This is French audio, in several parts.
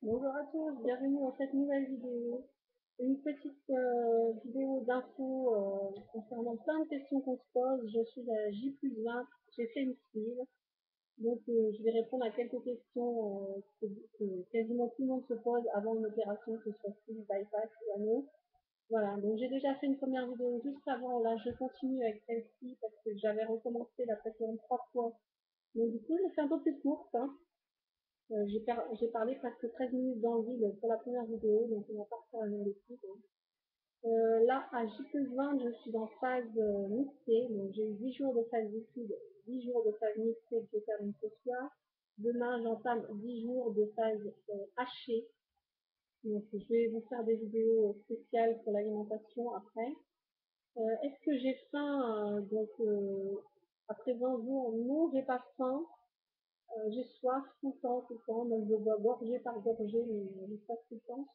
Bonjour à tous, bienvenue dans cette nouvelle vidéo. Une petite vidéo d'infos concernant plein de questions qu'on se pose. Je suis à J+20, j'ai fait une sleeve, donc je vais répondre à quelques questions que quasiment tout le monde se pose avant une opération, que ce soit sleeve, bypass ou anneau. Voilà, donc j'ai déjà fait une première vidéo juste avant, là je continue avec celle-ci parce que j'avais recommencé la précédente 3 fois. Donc du coup, je fais un peu plus courte, hein. J'ai parlé presque 13 minutes dans le vide pour la première vidéo, donc on va pas refaire la même étude, hein. Là, à J+20, je suis en phase mixée, donc j'ai eu 10 jours de phase liquide, 10 jours de phase mixée que je termine ce soir. Demain, j'entame 10 jours de phase hachée, donc je vais vous faire des vidéos spéciales pour l'alimentation après. Est-ce que j'ai faim après 20 jours? Non, j'ai pas faim. J'ai soif tout le temps, donc je bois gorgée par gorgée, mais j'ai soif tout le temps.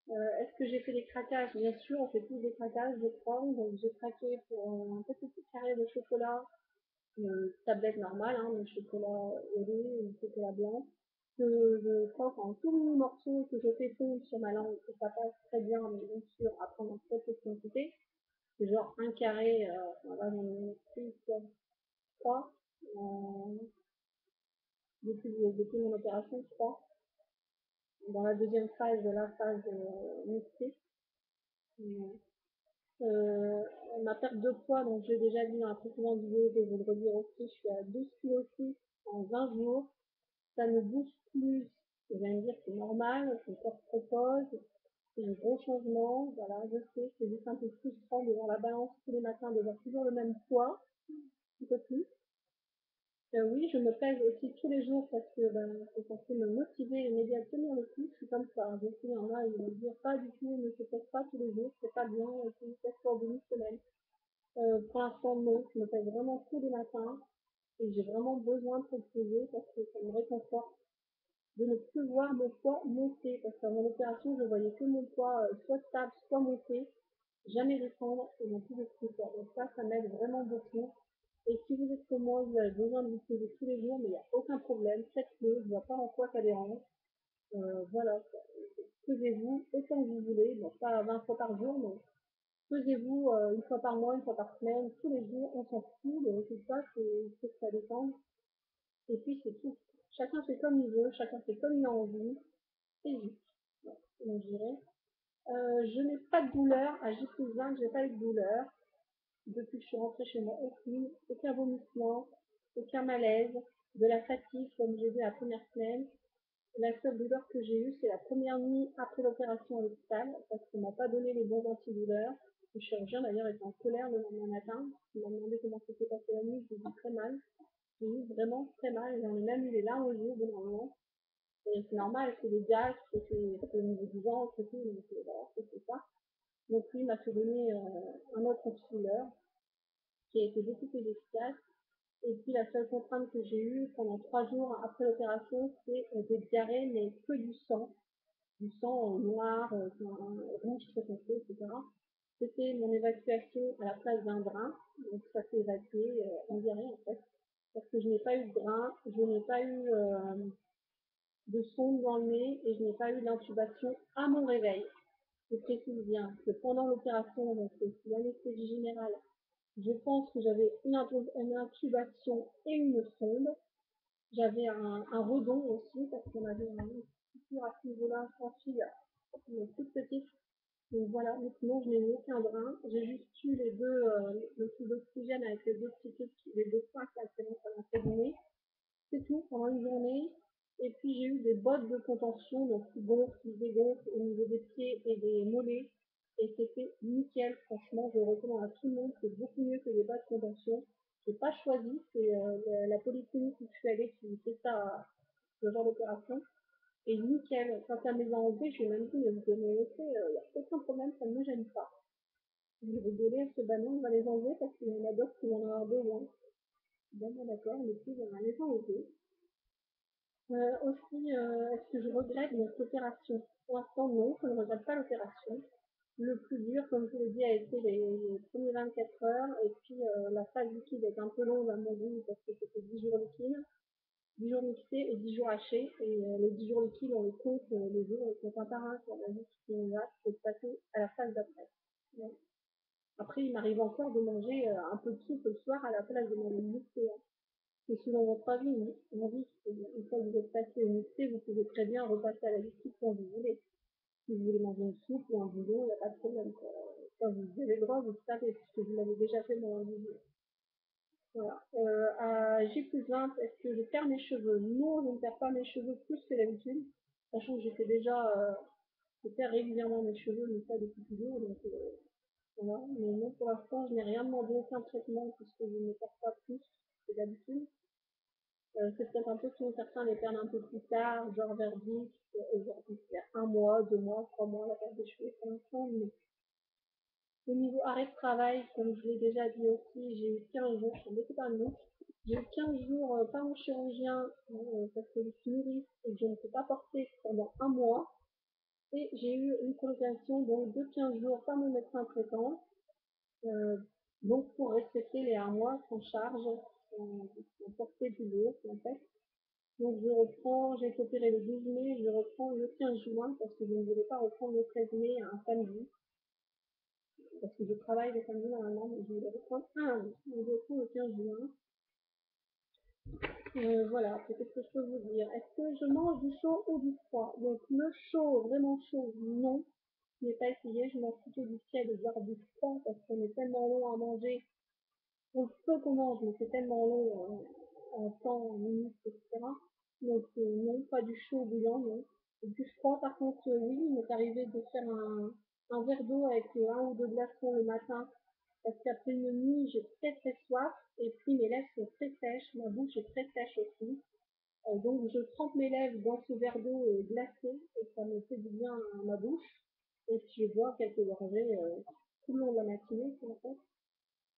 Est-ce que j'ai fait des craquages? Bien sûr, on fait tous des craquages, je crois. Donc j'ai craqué pour un petit carré de chocolat, une tablette normale, hein, de chocolat au lait ou chocolat blanc, que je croque en tout mini morceaux, que je fais fondre sur ma langue, que ça passe très bien, mais bien sûr, à prendre en très petite quantité. C'est genre un carré, voilà, j'en ai pris 3 depuis mon opération, je crois, dans la deuxième phase de la phase mixée. Euh, Ma perte de poids, donc j'ai déjà dit dans la précédente vidéo, je vais le redire aussi, je suis à 12 kg en 20 jours. Ça ne bouge plus. Vous allez me dire que c'est normal, que le corps se repose, c'est un gros changement. Voilà, je sais, c'est juste un peu frustrant de voir la balance tous les matins, de voir toujours le même poids, un peu plus. Oui, je me pèse aussi tous les jours parce que c'est censé me motiver et m'aider à tenir le coup. Je suis comme ça. Je sais, il y en a, ils vont me dire pas du tout, ne se pèse pas tous les jours, c'est pas bien, c'est une test pour demi-semaine. Pour l'instant, non, je me pèse vraiment tous les matins et j'ai vraiment besoin de me peser parce que ça me réconforte de ne plus voir mon poids monter. Parce qu'avant l'opération, je voyais que mon poids soit stable, soit monter, jamais descendre et non plus de plus. Donc ça m'aide vraiment beaucoup. Et si vous êtes comme moi, vous avez besoin de vous peser tous les jours, mais il n'y a aucun problème, faites-le, je ne vois pas en quoi ça dérange. Voilà, pesez-vous autant que vous voulez, bon, pas 20 fois par jour, mais pesez-vous une fois par mois, une fois par semaine, tous les jours, on s'en fout, le résultat, c'est que ça dépend. Et puis c'est tout. Chacun fait comme il veut, chacun fait comme il a envie, c'est juste. Voilà, donc je dirais. Je n'ai pas de douleur, à J+20, je n'ai pas eu de douleur. Depuis que je suis rentrée chez moi, aucun vomissement, aucun malaise, de la fatigue comme j'ai vu la première semaine. La seule douleur que j'ai eue, c'est la première nuit après l'opération à l'hôpital, parce qu'on m'a pas donné les bons antidouleurs. Le chirurgien d'ailleurs était en colère le lendemain matin. Il m'a demandé comment s'était passé la nuit, j'ai dit très mal. J'ai eu vraiment très mal, j'en ai même eu les larmes aux yeux au bout d'un moment. Et c'est normal, c'est des gaz, c'est au niveau du ventre et tout, donc voilà, c'est ça. Donc lui m'a fait donner un autre antidouleur qui a été beaucoup plus efficace. Et puis la seule contrainte que j'ai eue pendant 3 jours après l'opération, c'est des diarrhées, mais que du sang noir, rouge très foncé, etc. C'était mon évacuation à la place d'un drain, donc ça s'est évacué en diarrhée en fait, parce que je n'ai pas eu de drain, je n'ai pas eu de sonde dans le nez et je n'ai pas eu d'intubation à mon réveil. Je précise bien que pendant l'opération, donc c'est l'anesthésie générale, je pense que j'avais une intubation et une sonde. J'avais un redon aussi, parce qu'on avait une structure à ce niveau-là, sans fille, toute petite. Donc voilà, mais sinon je n'ai eu aucun drain. J'ai juste eu le tube d'oxygène avec les deux petits trucs, les deux sacs là, c'est bon, ça m'a fait donner. C'est tout pendant une journée. Et puis j'ai eu des bottes de contention, donc qui gonflent, qui dégonflent au niveau des pieds et des mollets. Et c'était nickel, franchement, je recommande à tout le monde, c'est beaucoup mieux que les bottes de contention. J'ai pas choisi, c'est la polyclinique où je suis allée qui fait ça, ce genre d'opération. Et nickel, quand elle me les a enlevés, je lui ai même dit, mais vous pouvez me laisser, il n'y a aucun problème, ça ne me gêne pas. Je vais rigoler, elle se bah non, on va les enlever parce qu'il y en a d'autres qui vont en avoir besoin. Bon, d'accord, mais puis on va les enlever. Aussi, est-ce que je regrette cette opération? Pour l'instant, non, je ne regrette pas l'opération. Le plus dur, comme je vous l'ai dit, a été les premiers 24 heures. Et puis, la phase liquide est un peu longue à mon goût parce que c'était 10 jours liquide. 10 jours mixés et 10 jours hachés. Et les 10 jours liquides, on les compte les jours, on compte un par un, on a juste une vache, faut passer à la phase d'après. Ouais. Après, il m'arrive encore de manger un peu de soupe le soir à la place de manger mixé. Hein. C'est selon votre avis, on dit une fois que vous êtes passé au mixé, vous pouvez très bien repasser à la liquide quand vous voulez. Si vous voulez manger une soupe ou un bouillon, il n'y a pas de problème. Quand vous avez le droit, vous le savez, puisque vous l'avez déjà fait dans un bouillon. Voilà. À J+20, est-ce que je perds mes cheveux? Non, je ne perds pas mes cheveux plus que d'habitude, sachant que j'étais déjà, je perds régulièrement mes cheveux, mais ça depuis toujours, donc voilà. Mais non, pour l'instant, je n'ai rien demandé, aucun traitement, puisque je ne perds pas plus que d'habitude. C'est peut-être un peu que certains les perdent un peu plus tard, genre vers 10, vers 1 mois, 2 mois, 3 mois, la perte des cheveux pour l'instant, mais au niveau arrêt de travail, comme je l'ai déjà dit aussi, j'ai eu 15 jours, je suis embêtée par le nom. J'ai eu 15 jours par mon chirurgien parce que je suis nourrice et que je ne peux pas porter pendant 1 mois. Et j'ai eu une prolongation donc de 15 jours par mon médecin traitant, donc pour respecter les 1 mois sans charge, sans porter du lourd en fait. Donc je reprends, j'ai été opérée le 12 mai, je reprends le 15 juin parce que je ne voulais pas reprendre le 13 mai un samedi. Parce que je travaille le samedi normalement, mais je voulais reprendre je reprends le 15 juin. Voilà, c'est ce que je peux vous dire. Est-ce que je mange du chaud ou du froid? Donc le chaud, vraiment chaud, non. Je n'ai pas essayé, je mange plutôt du tiède, voire du froid, parce qu'on est tellement long à manger. On le peut qu'on mange, mais c'est tellement long en temps, en minutes, etc. Donc non, pas du chaud bouillant, non. Et du froid, par contre, oui, il m'est arrivé de faire un verre d'eau avec un ou deux glaçons le matin parce qu'après une nuit, j'ai très très soif et puis mes lèvres sont très sèches, ma bouche est très sèche aussi. Donc je trempe mes lèvres dans ce verre d'eau glacé et ça me fait du bien à ma bouche. Et puis je bois quelques gorgées tout le long de la matinée, en fait.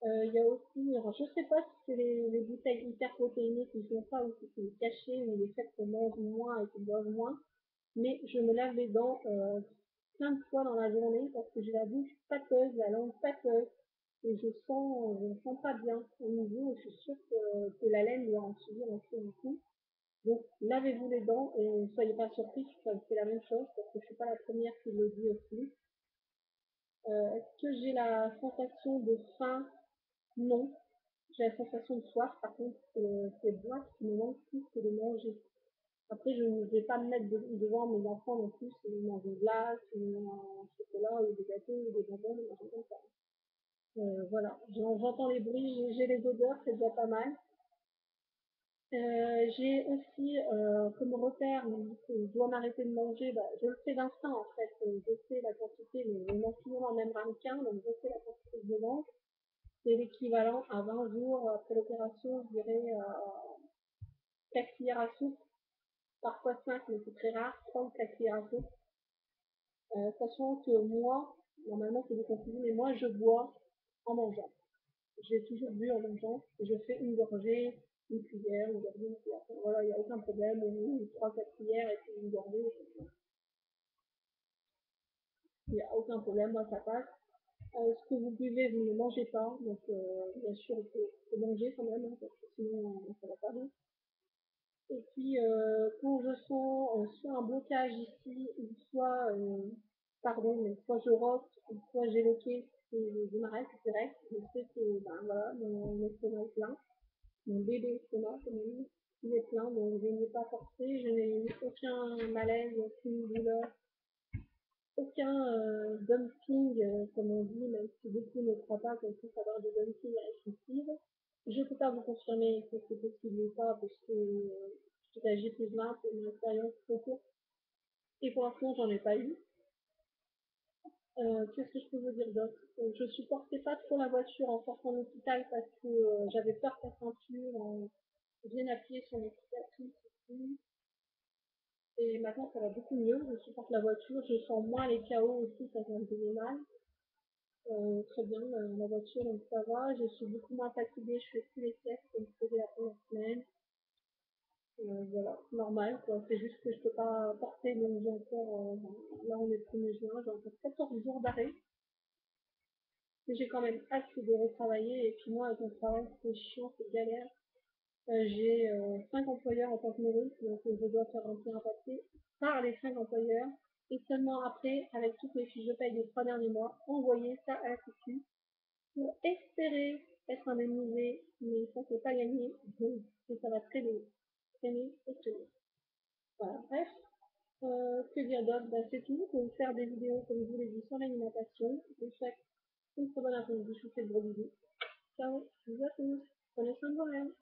Il y a aussi, alors je sais pas si c'est les bouteilles hyper protéinées qui font ça ou si c'est les cachets ou le fait qu'on mange moins et qu'on boive moins, mais je me lave les dents plein de fois dans la journée parce que j'ai la bouche pâteuse, la langue pâteuse et je me sens pas bien au niveau, je suis sûre que la laine doit en subir un peu beaucoup. Donc lavez-vous les dents et ne soyez pas surpris si ça fait la même chose parce que je suis pas la première qui le dit aussi. Est-ce que j'ai la sensation de faim? Non. J'ai la sensation de soif, par contre, c'est boire qui me manque plus que de manger. Après, je ne vais pas me mettre devant mes enfants non plus, si ils mangent des glaces, un chocolat, ou des gâteaux, ou des bonbons, des choses comme ça. Voilà, j'entends les bruits, j'ai les odeurs, c'est déjà pas mal. J'ai aussi comme repère, que je dois m'arrêter de manger, bah, je le fais d'instinct en fait, je sais la quantité, mais je mange toujours dans le même ramequin, donc je sais la quantité que je mange. C'est l'équivalent à 20 jours après l'opération, je dirais 4 cuillères à soupe, parfois 5, mais c'est très rare, 3 ou 4 cuillères à soupe. Sachant que moi, normalement c'est déconseillé, mais moi je bois en mangeant. J'ai toujours bu en mangeant, et je fais une gorgée, une cuillère, une gorgée, une cuillère. Voilà, il n'y a aucun problème, ou 3-4 cuillères et puis une gorgée, il n'y a aucun problème, moi ça passe. Ce que vous buvez, vous ne mangez pas, donc bien sûr il faut manger quand même, hein, parce que sinon ça va pas bien. Et puis quand je sens soit un blocage ici, ou soit, pardon, mais soit je rote, ou soit j'ai loqué, je m'arrête direct, je sais que ben, voilà, mon estomac est plein, mon bébé estomac, comme on dit, il est plein, donc je n'ai pas forcé, je n'ai aucun malaise, aucune douleur, aucun dumping, comme on dit, même si beaucoup ne croient pas qu'on puisse avoir des dumpings restrictifs. Je ne peux pas vous confirmer que c'est possible ou pas, parce que je suis âgée plus 20, c'est une expérience trop courte. Et pour l'instant, j'en ai pas eu. Qu'est-ce que je peux vous dire d'autre? Je supportais pas trop la voiture en sortant de l'hôpital parce que j'avais peur que la ceinture vienne appuyer sur mes cicatrices aussi. Et maintenant, ça va beaucoup mieux. Je supporte la voiture, je sens moins les KO aussi, ça me faisait mal. Très bien, la voiture, donc ça va. Je suis beaucoup moins fatiguée, je fais plus les siestes comme je faisais la première semaine. Voilà, normal quoi. C'est juste que je peux pas porter, donc j'ai encore, là on est le 1er juin, j'ai encore 14 jours d'arrêt. Mais j'ai quand même hâte de retravailler. Et puis moi, avec mon travail, c'est chiant, c'est galère. J'ai 5 employeurs en tant que nourrice, donc je dois faire remplir un papier par les 5 employeurs et seulement après, avec toutes les fiches de paye des 3 derniers mois, envoyer ça à la Sécu pour espérer être indemnisé, mais ça c'est pas gagné, et ça va traîner, traîner et traîner. Voilà, bref, que dire d'autre? Bah, c'est tout, je vais vous faire des vidéos comme je vous l'ai dit sur l'alimentation. Je vous souhaite une très bonne après-midi, je vous fais de gros bisous. Ciao, bisous à tous, prenez soin de vous-même.